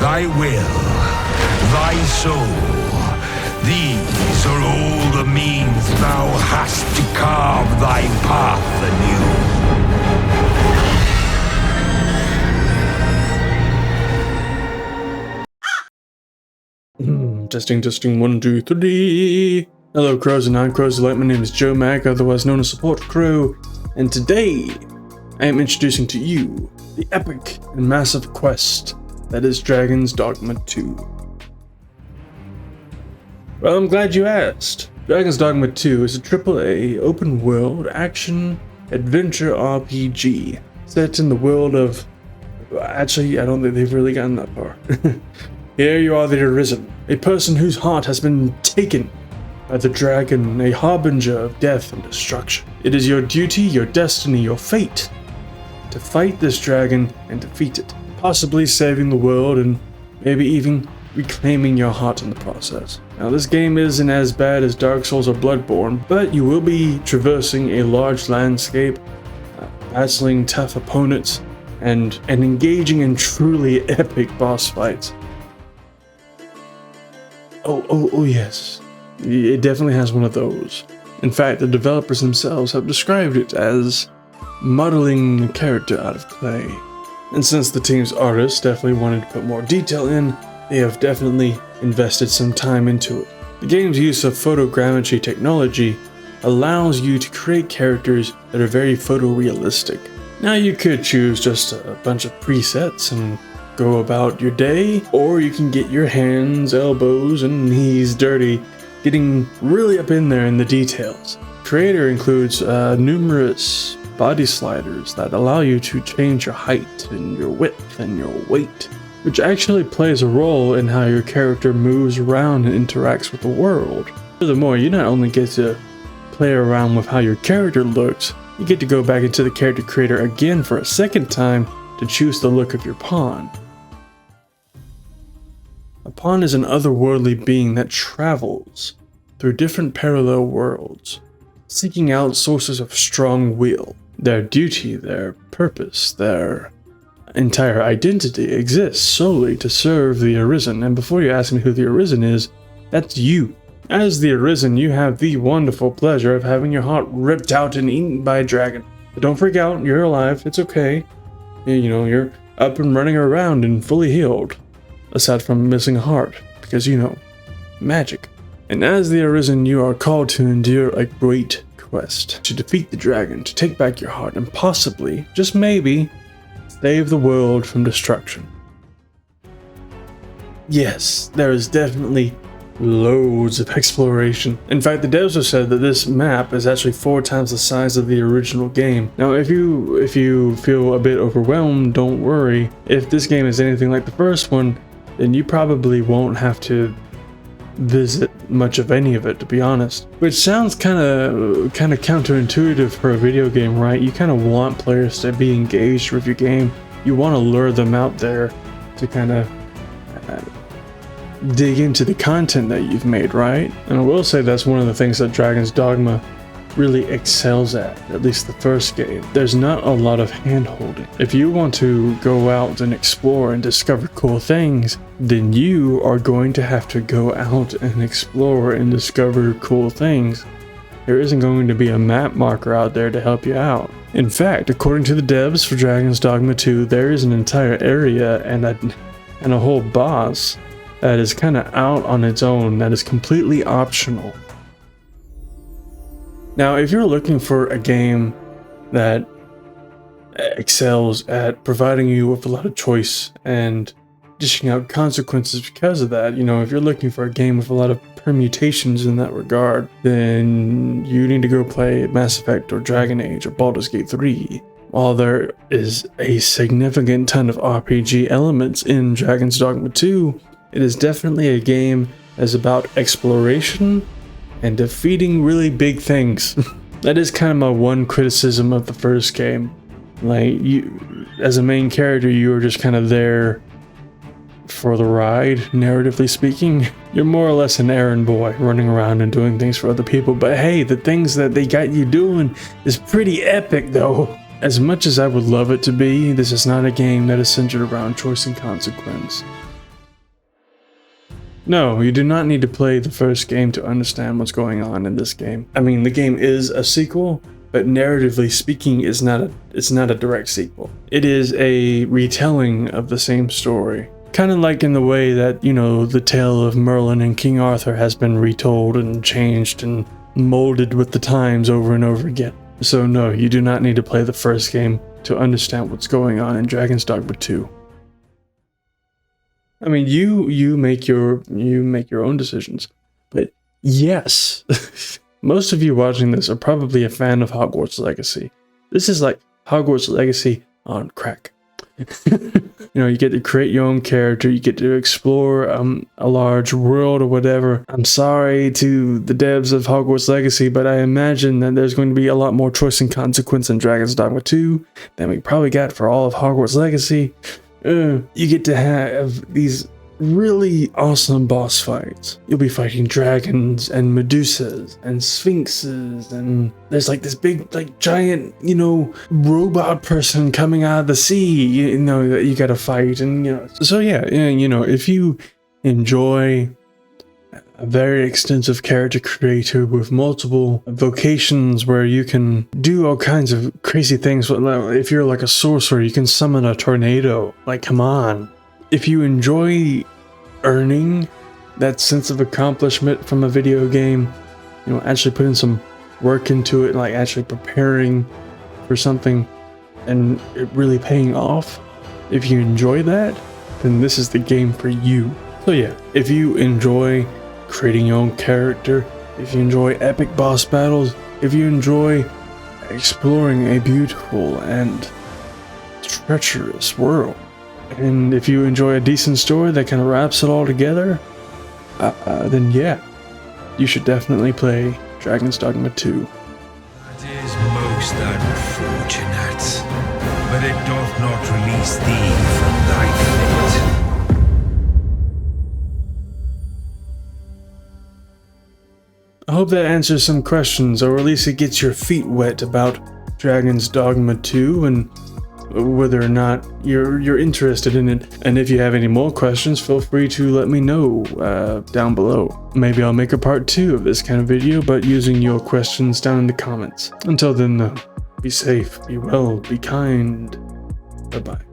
thy will, thy soul. These are all the means thou hast to carve thy path anew. Testing, 1, 2, 3. Hello, crows and non-crows alike. My name is Joe Mack, otherwise known as Support Crow, and today I am introducing to you the epic and massive quest that is Dragon's Dogma 2. Well, I'm glad you asked. Dragon's Dogma 2 is a AAA open-world action-adventure RPG set in the world of... Actually, I don't think they've really gotten that far. Here you are, the Arisen, a person whose heart has been taken by the dragon, a harbinger of death and destruction. It is your duty, your destiny, your fate to fight this dragon and defeat it, possibly saving the world and maybe even reclaiming your heart in the process. Now, this game isn't as bad as Dark Souls or Bloodborne, but you will be traversing a large landscape, battling tough opponents, and engaging in truly epic boss fights. Oh yes, it definitely has one of those. In fact, the developers themselves have described it as modeling a character out of clay. And since the team's artists definitely wanted to put more detail in, they have definitely invested some time into it. The game's use of photogrammetry technology allows you to create characters that are very photorealistic. Now, you could choose just a bunch of presets and go about your day, or you can get your hands, elbows, and knees dirty, getting really up in there in the details. Creator includes numerous body sliders that allow you to change your height and your width and your weight, which actually plays a role in how your character moves around and interacts with the world. Furthermore, you not only get to play around with how your character looks, you get to go back into the character creator again for a second time to choose the look of your pawn. A pawn is an otherworldly being that travels through different parallel worlds, seeking out sources of strong will. Their duty, their purpose, their entire identity exists solely to serve the Arisen. And before you ask me who the Arisen is, that's you. As the Arisen, you have the wonderful pleasure of having your heart ripped out and eaten by a dragon. But don't freak out, you're alive, it's okay. You know, you're up and running around and fully healed. Aside from missing a heart, because you know, magic. And as the Arisen, you are called to endure a great quest, to defeat the dragon, to take back your heart, and possibly, just maybe, save the world from destruction. Yes, there is definitely loads of exploration. In fact, the devs have said that this map is actually 4 times the size of the original game. Now, if you feel a bit overwhelmed, don't worry. If this game is anything like the first one, then you probably won't have to visit much of any of it, to be honest. Which sounds kind of counterintuitive for a video game, right? You kind of want players to be engaged with your game. You want to lure them out there to kind of dig into the content that you've made, right? And I will say that's one of the things that Dragon's Dogma really excels at least the first game. There's not a lot of hand-holding. If you want to go out and explore and discover cool things, then you are going to have to go out and explore and discover cool things. There isn't going to be a map marker out there to help you out. In fact, according to the devs for Dragon's Dogma 2, there is an entire area and a whole boss that is kind of out on its own, that is completely optional. Now, if you're looking for a game that excels at providing you with a lot of choice and dishing out consequences because of that, you know, if you're looking for a game with a lot of permutations in that regard, then you need to go play Mass Effect or Dragon Age or Baldur's Gate 3. While there is a significant ton of RPG elements in Dragon's Dogma 2, it is definitely a game that's about exploration and defeating really big things. That is kind of my one criticism of the first game. Like, you, as a main character, you are just kind of there for the ride, narratively speaking. You're more or less an errand boy running around and doing things for other people, but hey, the things that they got you doing is pretty epic though. As much as I would love it to be, this is not a game that is centered around choice and consequence. No, you do not need to play the first game to understand what's going on in this game. I mean, the game is a sequel, but narratively speaking, it's not a direct sequel. It is a retelling of the same story. Kind of like in the way that, you know, the tale of Merlin and King Arthur has been retold and changed and molded with the times over and over again. So no, you do not need to play the first game to understand what's going on in Dragon's Dogma 2. I mean, you make your own decisions. But yes, most of you watching this are probably a fan of Hogwarts Legacy. This is like Hogwarts Legacy on crack. You know, you get to create your own character, you get to explore a large world or whatever. I'm sorry to the devs of Hogwarts Legacy, but I imagine that there's going to be a lot more choice and consequence in Dragon's Dogma 2 than we probably got for all of Hogwarts Legacy. You get to have these really awesome boss fights. You'll be fighting dragons and Medusas and Sphinxes, and there's like this big, like giant, you know, robot person coming out of the sea, you know, that you gotta fight. And, you know, so yeah, you know, if you enjoy a very extensive character creator with multiple vocations where you can do all kinds of crazy things. If you're like a sorcerer, you can summon a tornado. Like, come on. If you enjoy earning that sense of accomplishment from a video game, you know, actually putting some work into it, like actually preparing for something and it really paying off, if you enjoy that, then this is the game for you. So yeah, if you enjoy creating your own character, if you enjoy epic boss battles, if you enjoy exploring a beautiful and treacherous world, and if you enjoy a decent story that kind of wraps it all together, then yeah, you should definitely play Dragon's Dogma 2. That is most unfortunate, but it doth not release thee from thy fate. I hope that answers some questions, or at least it gets your feet wet about Dragon's Dogma 2 and whether or not you're interested in it. And if you have any more questions, feel free to let me know down below. Maybe I'll make a part 2 of this kind of video, but using your questions down in the comments. Until then, though, be safe, be well, be kind. Bye-bye.